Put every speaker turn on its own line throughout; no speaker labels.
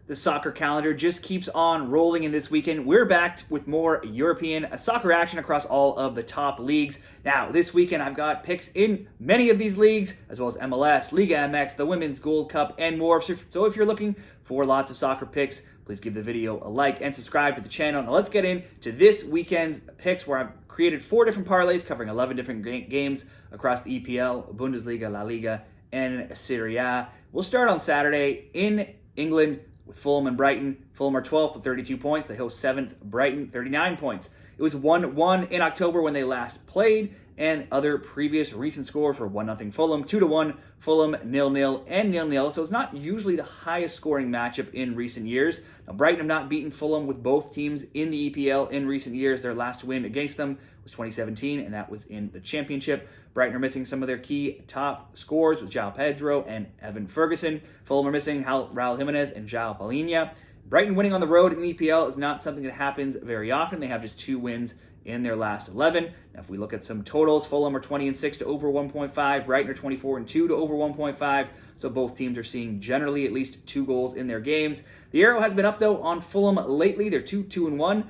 The soccer calendar just keeps on rolling, and this weekend we're back with more European soccer action across all of the top leagues. Now, this weekend I've got picks in many of these leagues, as well as MLS, Liga MX, the Women's Gold Cup, and more. So if you're looking for lots of soccer picks, please give the video a like and subscribe to the channel. Now let's get into this weekend's picks, where I've created 4 different parlays covering 11 different games across the EPL, Bundesliga, La Liga, and Serie A. We'll start on Saturday in England with Fulham and Brighton. Fulham are 12th with 32 points. They host 7th, Brighton, 39 points. It was 1-1 in October when they last played, and other previous recent scores were 1-0 Fulham, 2-1 Fulham, 0-0, and 0-0. So it's not usually the highest scoring matchup in recent years. Now, Brighton have not beaten Fulham with both teams in the EPL in recent years. Their last win against them was 2017, and that was in the Championship. Brighton are missing some of their key top scorers with João Pedro and Evan Ferguson. Fulham are missing Raul Jimenez and João Palhinha. Brighton winning on the road in the EPL is not something that happens very often. They have just 2 wins in their last 11. Now, if we look at some totals, Fulham are 20-6 to over 1.5. Brighton are 24-2 to over 1.5. So both teams are seeing generally at least 2 goals in their games. The arrow has been up, though, on Fulham lately. They're 2-1.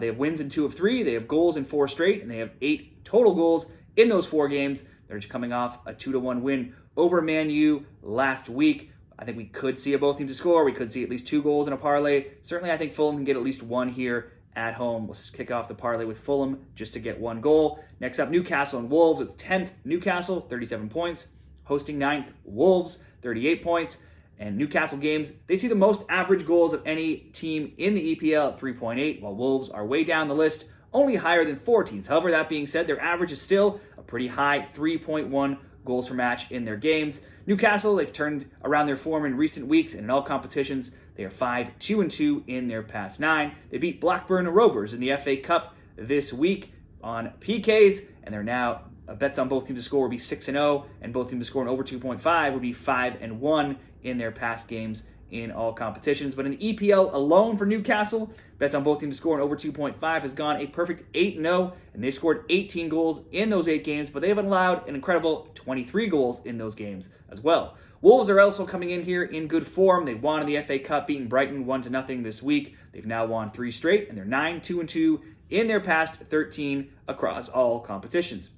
They have wins in 2 of 3. They have goals in 4 straight, and they have 8 total goals in those 4 games. They're just coming off a 2-1 win over Man U last week. I think we could see both teams to score. We could see at least 2 goals in a parlay. Certainly, I think Fulham can get at least 1 here at home. We'll kick off the parlay with Fulham just to get 1 goal. Next up, Newcastle and Wolves. It's 10th Newcastle, 37 points. Hosting 9th Wolves, 38 points. And Newcastle games, they see the most average goals of any team in the EPL at 3.8, while Wolves are way down the list, only higher than 4 teams. However, that being said, their average is still a pretty high 3.1 goals per match in their games. Newcastle, they've turned around their form in recent weeks, and in all competitions, they are 5-2-2 in their past 9. They beat Blackburn Rovers in the FA Cup this week on PKs, and they're now bets on both teams to score would be 6-0, and both teams to score an over 2.5 would be 5-1 in their past games in all competitions. But in the EPL alone for Newcastle, bets on both teams to score an over 2.5 has gone a perfect 8-0, and they've scored 18 goals in those 8 games, but they have allowed an incredible 23 goals in those games as well. Wolves are also coming in here in good form. They won in the FA Cup, beating Brighton 1-0 this week. They've now won 3 straight, and they're 9-2-2 in their past 13 across all competitions.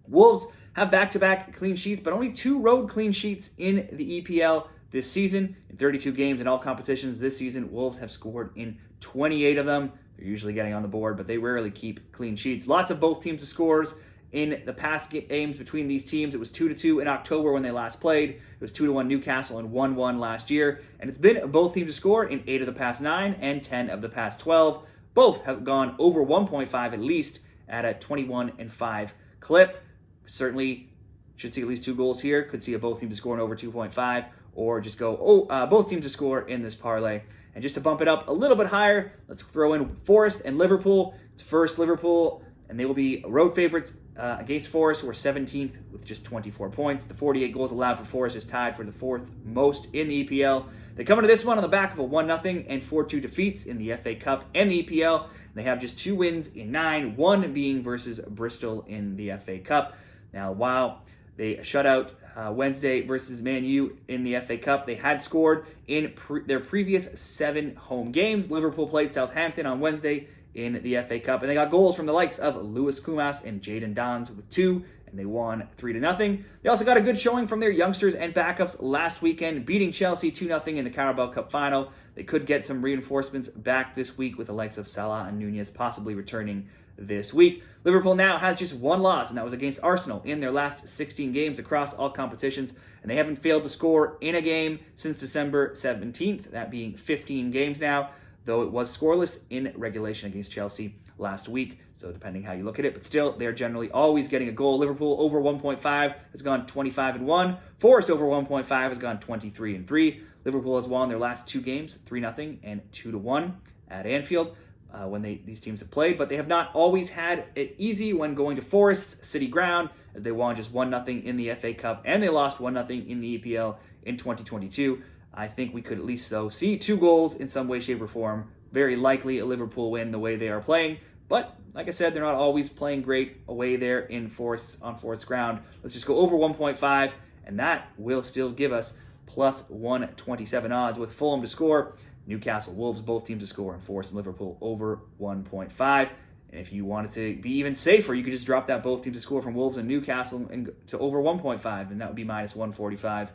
Wolves have back-to-back clean sheets, but only 2 road clean sheets in the EPL this season. In 32 games in all competitions this season, Wolves have scored in 28 of them. They're usually getting on the board, but they rarely keep clean sheets. Lots of both teams to scores in the past games between these teams. It was 2-2 in October when they last played. It was 2-1 Newcastle and 1-1 last year. And it's been both teams to score in 8 of the past 9 and 10 of the past 12. Both have gone over 1.5 at least at a 21-5 clip. Certainly should see at least 2 goals here. Could see both teams to score in over 2.5, or just go both teams to score in this parlay. And just to bump it up a little bit higher, let's throw in Forest and Liverpool. It's first Liverpool, and they will be road favorites against Forest, who are 17th with just 24 points. The 48 goals allowed for Forest is tied for the 4th most in the EPL. They come into this one on the back of a 1-0 and 4-2 defeats in the FA Cup and the EPL. They have just 2 wins in 9, one being versus Bristol in the FA Cup. Now, while they shut out Wednesday versus Man U in the FA Cup, they had scored in their previous 7 home games. Liverpool played Southampton on Wednesday in the FA Cup, and they got goals from the likes of Lewis Kumas and Jadon Dons with 2, and they won 3-0. They also got a good showing from their youngsters and backups last weekend, beating Chelsea 2-0 in the Carabao Cup final. They could get some reinforcements back this week with the likes of Salah and Nunez possibly returning this week. Liverpool now has just 1 loss, and that was against Arsenal in their last 16 games across all competitions, and they haven't failed to score in a game since December 17th, that being 15 games now, though it was scoreless in regulation against Chelsea last week, so depending how you look at it, but still, they're generally always getting a goal. Liverpool over 1.5 has gone 25-1. Forest over 1.5 has gone 23-3. Liverpool has won their last 2 games, 3-0 and 2-1 at Anfield. When these teams have played, but they have not always had it easy when going to Forest's city ground, as they won just 1-0 in the FA Cup, and they lost 1-0 in the EPL in 2022. I think we could at least, though, see 2 goals in some way, shape, or form. Very likely a Liverpool win the way they are playing, but like I said, they're not always playing great away there on Forest's ground. Let's just go over 1.5, and that will still give us plus 127 odds. With Fulham to score, Newcastle, Wolves, both teams to score, and Forest and Liverpool over 1.5. And if you wanted to be even safer, you could just drop that both teams to score from Wolves and Newcastle and to over 1.5, and that would be minus 145.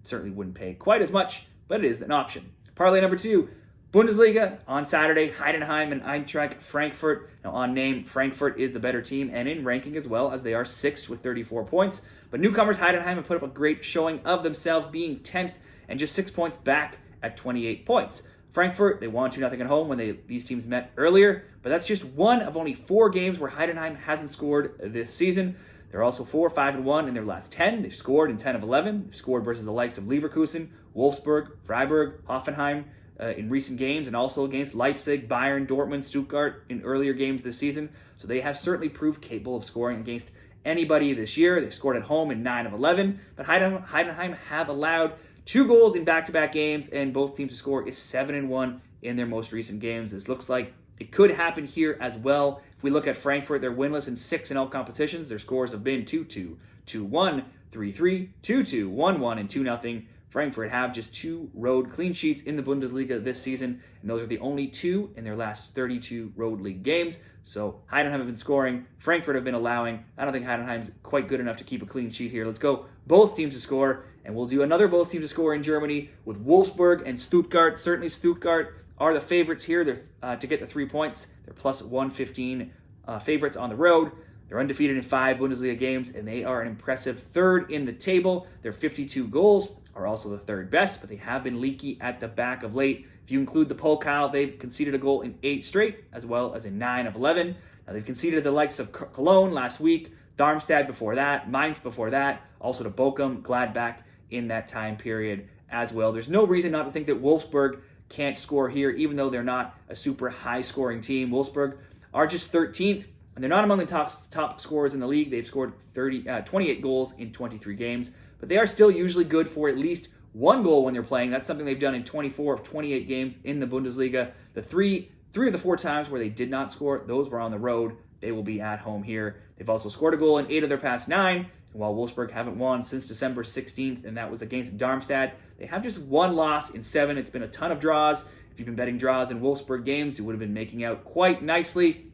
Certainly wouldn't pay quite as much, but it is an option. Parlay number 2, Bundesliga on Saturday, Heidenheim and Eintracht Frankfurt. Now on name, Frankfurt is the better team and in ranking as well, as they are 6th with 34 points. But newcomers Heidenheim have put up a great showing of themselves, being 10th and just 6 points back at 28 points. Frankfurt, they won 2-0 at home when these teams met earlier, but that's just one of only 4 games where Heidenheim hasn't scored this season. They're also 4-5-1 in their last 10. They've scored in 10 of 11. They've scored versus the likes of Leverkusen, Wolfsburg, Freiburg, Hoffenheim in recent games, and also against Leipzig, Bayern, Dortmund, Stuttgart in earlier games this season. So they have certainly proved capable of scoring against anybody this year. They've scored at home in 9 of 11, but Heidenheim have allowed 2 goals in back-to-back games, and both teams to score is 7-1 in their most recent games. This looks like it could happen here as well. If we look at Frankfurt, they're winless in 6 in all competitions. Their scores have been 2-2, 2-1, 3-3, 2-2, 1-1, and 2-0. Frankfurt have just 2 road clean sheets in the Bundesliga this season, and those are the only 2 in their last 32 road league games. So Heidenheim have been scoring, Frankfurt have been allowing. I don't think Heidenheim's quite good enough to keep a clean sheet here. Let's go both teams to score, and we'll do another both teams to score in Germany with Wolfsburg and Stuttgart. Certainly Stuttgart are the favorites here. They're to get the 3 points. They're plus 115 favorites on the road. They're undefeated in 5 Bundesliga games, and they are an impressive 3rd in the table. Their 52 goals are also the 3rd best, but they have been leaky at the back of late. If you include the Pokal, they've conceded a goal in 8 straight, as well as in 9 of 11. Now, they've conceded the likes of Cologne last week, Darmstadt before that, Mainz before that, also to Bochum, Gladbach in that time period as well. There's no reason not to think that Wolfsburg can't score here, even though they're not a super high-scoring team. Wolfsburg are just 13th, and they're not among the top scorers in the league. They've scored 28 goals in 23 games, but they are still usually good for at least 1 goal when they're playing. That's something they've done in 24 of 28 games in the Bundesliga. The three of the 4 times where they did not score, those were on the road. They will be at home here. They've also scored a goal in 8 of their past 9, and while Wolfsburg haven't won since December 16th, and that was against Darmstadt, they have just 1 loss in 7. It's been a ton of draws. If you've been betting draws in Wolfsburg games, you would have been making out quite nicely,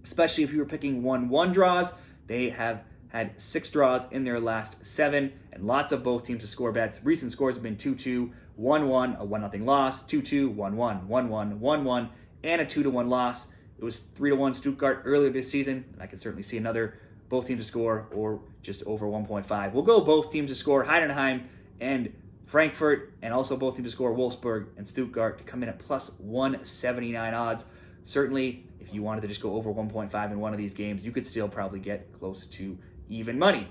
especially if you were picking 1-1 draws. They have had 6 draws in their last 7, and lots of both teams to score bets. Recent scores have been 2-2, 1-1, a 1-0 loss, 2-2, 1-1, 1-1, 1-1, and a 2-1 loss. It was 3-1 Stuttgart earlier this season, and I can certainly see another both teams to score or just over 1.5. We'll go both teams to score, Heidenheim and Frankfurt, and also both teams to score, Wolfsburg and Stuttgart, to come in at plus 179 odds. Certainly, if you wanted to just go over 1.5 in one of these games, you could still probably get close to even money.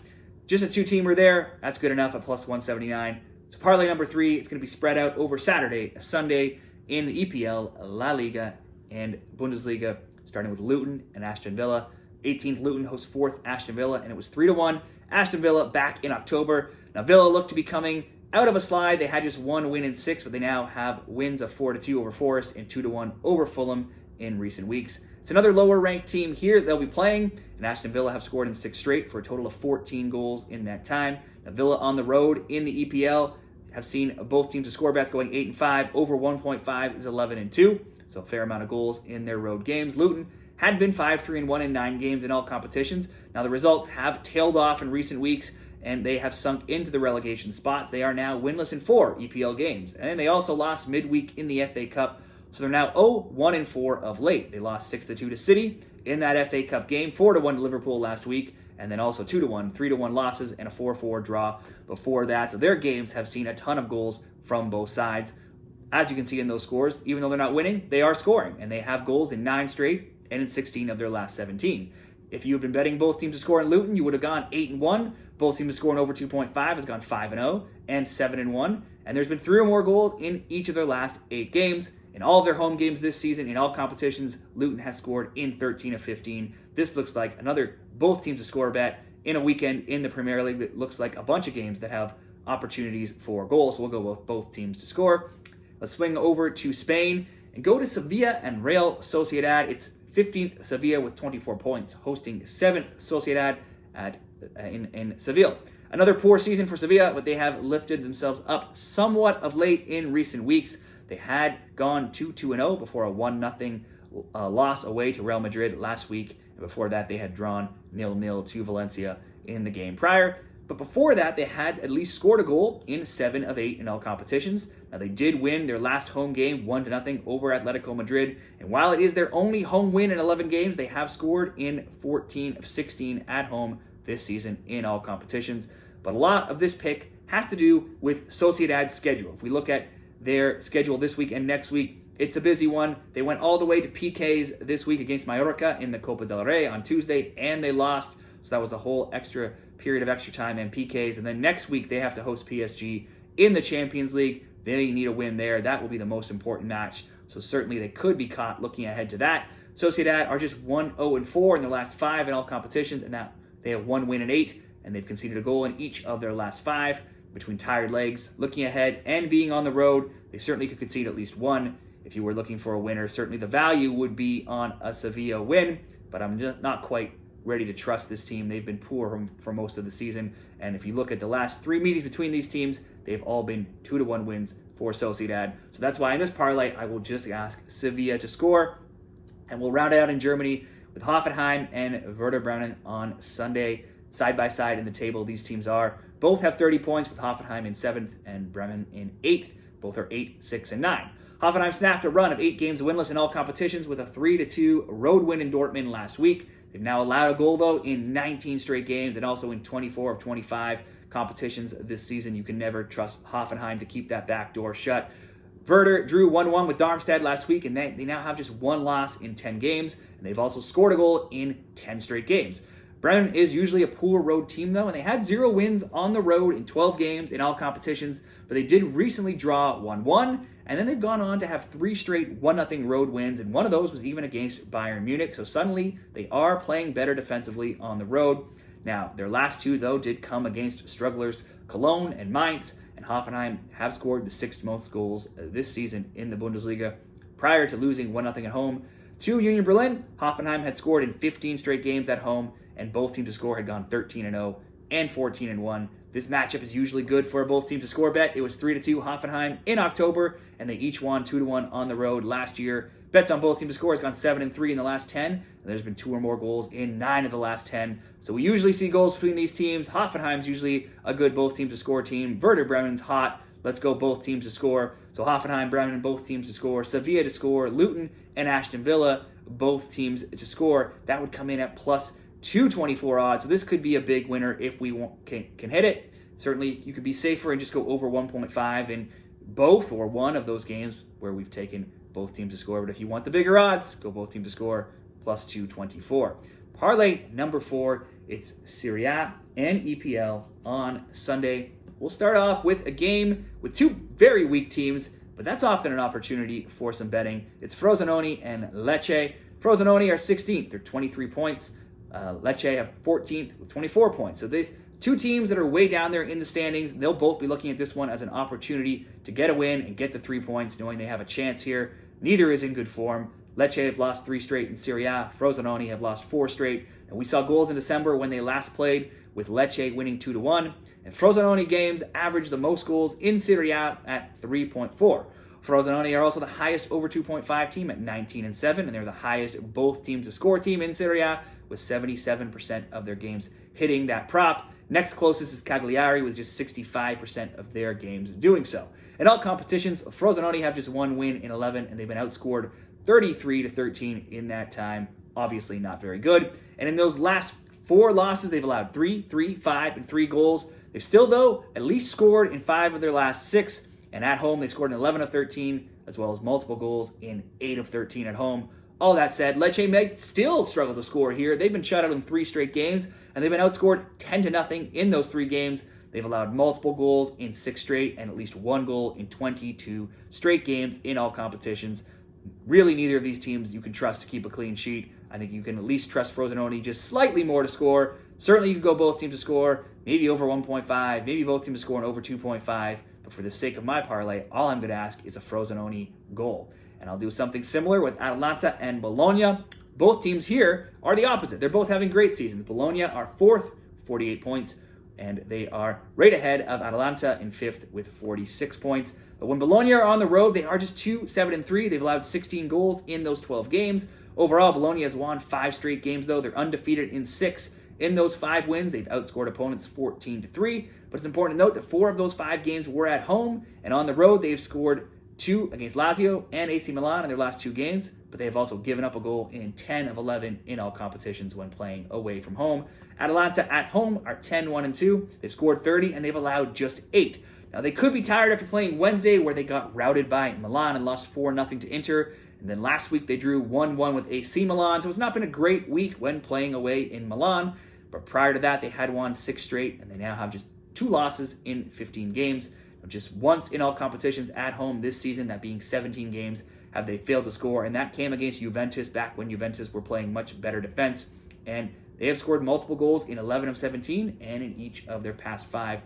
Just a 2-teamer there, that's good enough at plus 179. So parlay number 3, it's going to be spread out over Saturday, Sunday in the EPL, La Liga, and Bundesliga, starting with Luton and Aston Villa. 18th Luton hosts 4th Aston Villa, and it was 3-1. Aston Villa back in October. Now Villa looked to be coming out of a slide. They had just 1 win in 6, but they now have wins of 4-2 over Forest and 2-1 over Fulham in recent weeks. It's another lower ranked team here they'll be playing, and Aston Villa have scored in 6 straight for a total of 14 goals in that time. Now Villa on the road in the EPL have seen both teams to score bets going 8-5. Over 1.5 is 11-2, so a fair amount of goals in their road games. Luton had been 5-3-1 in 9 games in all competitions. Now the results have tailed off in recent weeks, and they have sunk into the relegation spots. They are now winless in 4 EPL games, and they also lost midweek in the FA Cup, so they're now 0-1-4 of late. They lost 6-2 to City in that FA Cup game, 4-1 to Liverpool last week, and then also 2-1, 3-1 losses, and a 4-4 draw before that. So their games have seen a ton of goals from both sides. As you can see in those scores, even though they're not winning, they are scoring, and they have goals in 9 straight and in 16 of their last 17. If you had been betting both teams to score in Luton, you would have gone 8-1. Both teams to score in over 2.5 has gone 5-0 and 7-1. And there's been 3 or more goals in each of their last 8 games. In all of their home games this season, in all competitions, Luton has scored in 13 of 15. This looks like another both teams to score bet in a weekend in the Premier League. It looks like a bunch of games that have opportunities for goals. So we'll go with both teams to score. Let's swing over to Spain and go to Sevilla and Real Sociedad. It's 15th Sevilla with 24 points, hosting 7th Sociedad in Seville. Another poor season for Sevilla, but they have lifted themselves up somewhat of late in recent weeks. They had gone 2-2-0 before a 1-0 loss away to Real Madrid last week. And before that, they had drawn 0-0 to Valencia in the game prior. But before that, they had at least scored a goal in 7 of 8 in all competitions. Now, they did win their last home game 1-0 over Atletico Madrid. And while it is their only home win in 11 games, they have scored in 14 of 16 at home this season in all competitions. But a lot of this pick has to do with Sociedad's schedule. If we look at their schedule this week and next week, it's a busy one. They went all the way to PKs this week against Mallorca in the Copa del Rey on Tuesday, and they lost. So that was a whole extra period of extra time and PKs. And then next week, they have to host PSG in the Champions League. They need a win there. That will be the most important match. So certainly they could be caught looking ahead to that. Sociedad are just 1-0-4 in their last 5 in all competitions, and now they have 1 win in 8, and they've conceded a goal in each of their last 5. Between tired legs, looking ahead, and being on the road, they certainly could concede at least 1. If you were looking for a winner, certainly the value would be on a Sevilla win, but I'm just not quite ready to trust this team. They've been poor for most of the season, and if you look at the last 3 meetings between these teams, they've all been 2-1 wins for Sociedad. So that's why in this parlay, I will just ask Sevilla to score, and we'll round it out in Germany with Hoffenheim and Werder Bremen on Sunday. Side by side in the table, these teams are. Both have 30 points, with Hoffenheim in 7th and Bremen in 8th. Both are 8, 6, and 9. Hoffenheim snapped a run of 8 games winless in all competitions with a 3-2 road win in Dortmund last week. They've now allowed a goal, though, in 19 straight games and also in 24 of 25 competitions this season. You can never trust Hoffenheim to keep that back door shut. Werder drew 1-1 with Darmstadt last week, and they now have just 1 loss in 10 games, and they've also scored a goal in 10 straight games. Bremen is usually a poor road team, though, and they had 0 wins on the road in 12 games in all competitions, but they did recently draw 1-1, and then they've gone on to have 3 straight 1-0 road wins, and one of those was even against Bayern Munich, so suddenly they are playing better defensively on the road. Now, their last 2, though, did come against strugglers Cologne and Mainz, and Hoffenheim have scored the 6th most goals this season in the Bundesliga. Prior to losing 1-0 at home to Union Berlin, Hoffenheim had scored in 15 straight games at home, and both teams to score had gone 13-0 and 14-1. This matchup is usually good for a both teams to score bet. It was 3-2 Hoffenheim in October, and they each won 2-1 on the road last year. Bets on both teams to score has gone 7-3 in the last 10, and there's been 2 or more goals in 9 of the last 10. So we usually see goals between these teams. Hoffenheim's usually a good both teams to score team. Werder Bremen's hot. Let's go both teams to score. So Hoffenheim, Bremen, both teams to score. Sevilla to score. Luton and Aston Villa, both teams to score. That would come in at plus 224 odds. So this could be a big winner if we can hit it. Certainly, you could be safer and just go over 1.5 in both or one of those games where we've taken both teams to score. But if you want the bigger odds, go both teams to score plus 224. Parlay number 4, it's Serie A and EPL on Sunday. We'll start off with a game with 2 very weak teams, but that's often an opportunity for some betting. It's Frosinone and Lecce. Frosinone are 16th. They're 23 points. Lecce have 14th with 24 points. So these 2 teams that are way down there in the standings, they'll both be looking at this one as an opportunity to get a win and get the 3 points, knowing they have a chance here. Neither is in good form. Lecce have lost 3 straight in Serie A. Frosinone have lost 4 straight. And we saw goals in December when they last played, with Lecce winning 2-1. And Frosinone games average the most goals in Serie A at 3.4. Frosinone are also the highest over 2.5 team at 19-7, and they're the highest both teams to score team in Serie A, with 77% of their games hitting that prop. Next closest is Cagliari, with just 65% of their games doing so. In all competitions, Frosinone have just 1 win in 11, and they've been outscored 33-13 in that time. Obviously not very good. And in those last 4 losses, they've allowed 3, 5, and 3 goals. They've still, though, at least scored in 5 of their last 6, and at home they've scored in 11 of 13, as well as multiple goals in 8 of 13 at home. All that said, Lecce may still struggle to score here. They've been shut out in 3 straight games, and they've been outscored 10-0 in those 3 games. They've allowed multiple goals in 6 straight and at least 1 goal in 22 straight games in all competitions. Really, neither of these teams you can trust to keep a clean sheet. I think you can at least trust Frosinone just slightly more to score. Certainly, you can go both teams to score, maybe over 1.5, maybe both teams to score and over 2.5. But for the sake of my parlay, all I'm going to ask is a Frosinone goal. And I'll do something similar with Atalanta and Bologna. Both teams here are the opposite. They're both having great seasons. Bologna are 4th, 48 points, and they are right ahead of Atalanta in 5th with 46 points. But when Bologna are on the road, they are just 2-7-3. They've allowed 16 goals in those 12 games. Overall, Bologna has won 5 straight games, though. They're undefeated in 6. In those 5 wins, they've outscored opponents 14-3. But it's important to note that 4 of those 5 games were at home, and on the road, they've scored 2 against Lazio and AC Milan in their last 2 games, but they have also given up a goal in 10 of 11 in all competitions when playing away from home. Atalanta at home are 10-1-2. They've scored 30, and they've allowed just 8. Now, they could be tired after playing Wednesday, where they got routed by Milan and lost 4-0 to Inter. And then last week, they drew 1-1 with AC Milan, so it's not been a great week when playing away in Milan. But prior to that, they had won 6 straight, and they now have just 2 losses in 15 games. Just once in all competitions at home this season, that being 17 games, have they failed to score, and that came against Juventus back when Juventus were playing much better defense. And they have scored multiple goals in 11 of 17 and in each of their past 5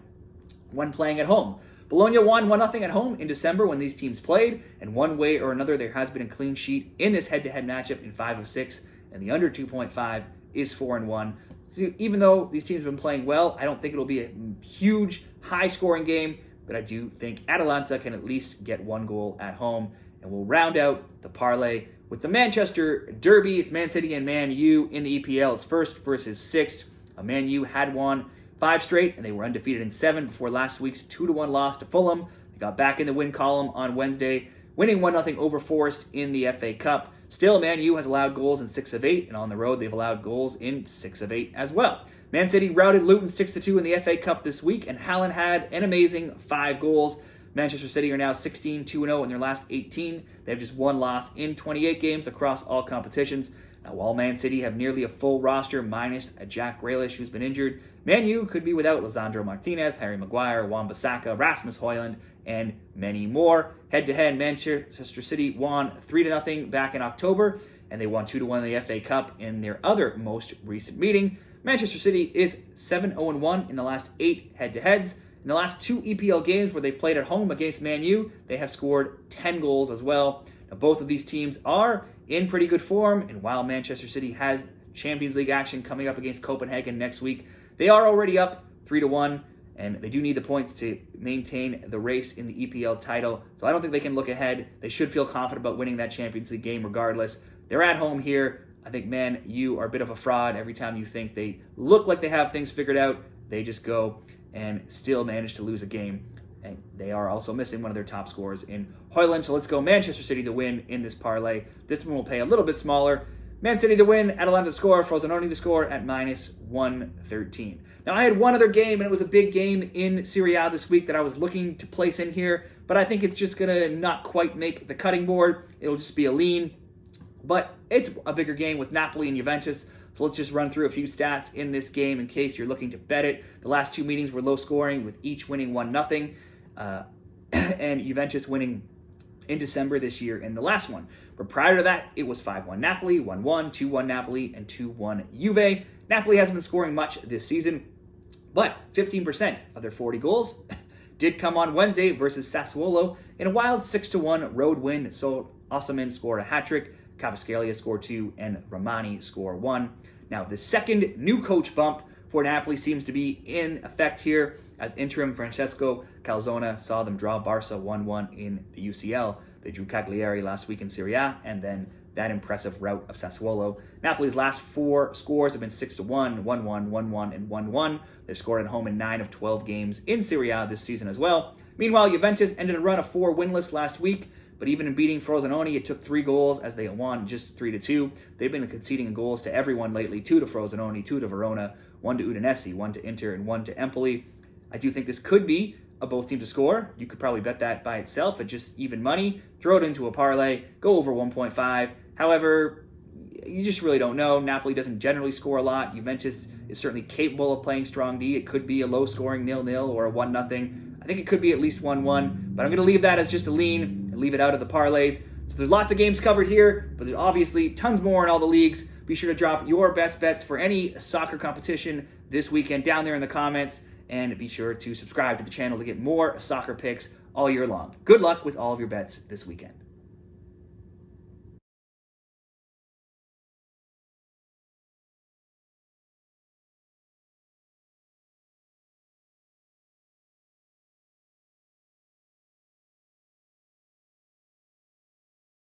when playing at home. Bologna won 1-0 at home in December when these teams played, and one way or another there has been a clean sheet in this head-to-head matchup in 5 of 6, and the under 2.5 is 4-1. So even though these teams have been playing well, I don't think it'll be a huge, high-scoring game, but I do think Atalanta can at least get 1 goal at home, and we'll round out the parlay with the Manchester Derby. It's Man City and Man U in the EPL. It's 1st versus 6th. Man U had won 5 straight, and they were undefeated in 7 before last week's 2-1 loss to Fulham. They got back in the win column on Wednesday, winning 1-0 over Forest in the FA Cup. Still, Man U has allowed goals in 6 of 8, and on the road they've allowed goals in 6 of 8 as well. Man City routed Luton 6-2 in the FA Cup this week, and Haaland had an amazing 5 goals. Manchester City are now 16-2-0 in their last 18. They have just 1 loss in 28 games across all competitions. Now, while Man City have nearly a full roster minus a Jack Grealish who's been injured, Man U could be without Lisandro Martinez, Harry Maguire, Wan-Bissaka, Rasmus Højlund, and many more. Head-to-head, Manchester City won 3-0 back in October, and they won 2-1 in the FA Cup in their other most recent meeting. Manchester City is 7-0-1 in the last 8 head-to-heads. In the last 2 EPL games where they've played at home against Man U, they have scored 10 goals as well. Now, both of these teams are in pretty good form, and while Manchester City has Champions League action coming up against Copenhagen next week, they are already up 3-1, and they do need the points to maintain the race in the EPL title. So I don't think they can look ahead. They should feel confident about winning that Champions League game regardless. They're at home here. I think Man U are a bit of a fraud. Every time you think they look like they have things figured out, they just go and still manage to lose a game. And they are also missing one of their top scorers in Højlund. So let's go Manchester City to win in this parlay. This one will pay a little bit smaller. Man City to win, Atalanta to score, Frosinone to score at -113. Now, I had one other game, and it was a big game in Serie A this week that I was looking to place in here, but I think it's just going to not quite make the cutting board. It'll just be a lean. But it's a bigger game with Napoli and Juventus. So let's just run through a few stats in this game in case you're looking to bet it. The last 2 meetings were low scoring, with each winning 1-0, and Juventus winning in December this year in the last one. But prior to that, it was 5-1 Napoli, 1-1, 2-1 Napoli, and 2-1 Juve. Napoli hasn't been scoring much this season, but 15% of their 40 goals did come on Wednesday versus Sassuolo in a wild 6-1 road win. So Osimhen scored a hat-trick, Kvaratskhelia scored 2, and Romani scored 1. Now, the second new coach bump for Napoli seems to be in effect here, as interim Francesco Calzona saw them draw Barca 1-1 in the UCL. They drew Cagliari last week in Serie A, and then that impressive rout of Sassuolo. Napoli's last 4 scores have been 6-1, 1-1, 1-1, and 1-1. They've scored at home in 9 of 12 games in Serie A this season as well. Meanwhile, Juventus ended a run of 4 winless last week, but even in beating Frosinone, it took 3 goals as they won just 3-2. They've been conceding goals to everyone lately, 2 to Frosinone, 2 to Verona, 1 to Udinese, 1 to Inter, and 1 to Empoli. I do think this could be a both teams to score. You could probably bet that by itself at just even money. Throw it into a parlay, go over 1.5. However, you just really don't know. Napoli doesn't generally score a lot. Juventus is certainly capable of playing strong D. It could be a low-scoring 0-0 or a 1-0. I think it could be at least 1-1, but I'm going to leave that as just a lean and leave it out of the parlays. So there's lots of games covered here, but there's obviously tons more in all the leagues. Be sure to drop your best bets for any soccer competition this weekend down there in the comments, and be sure to subscribe to the channel to get more soccer picks all year long. Good luck with all of your bets this weekend.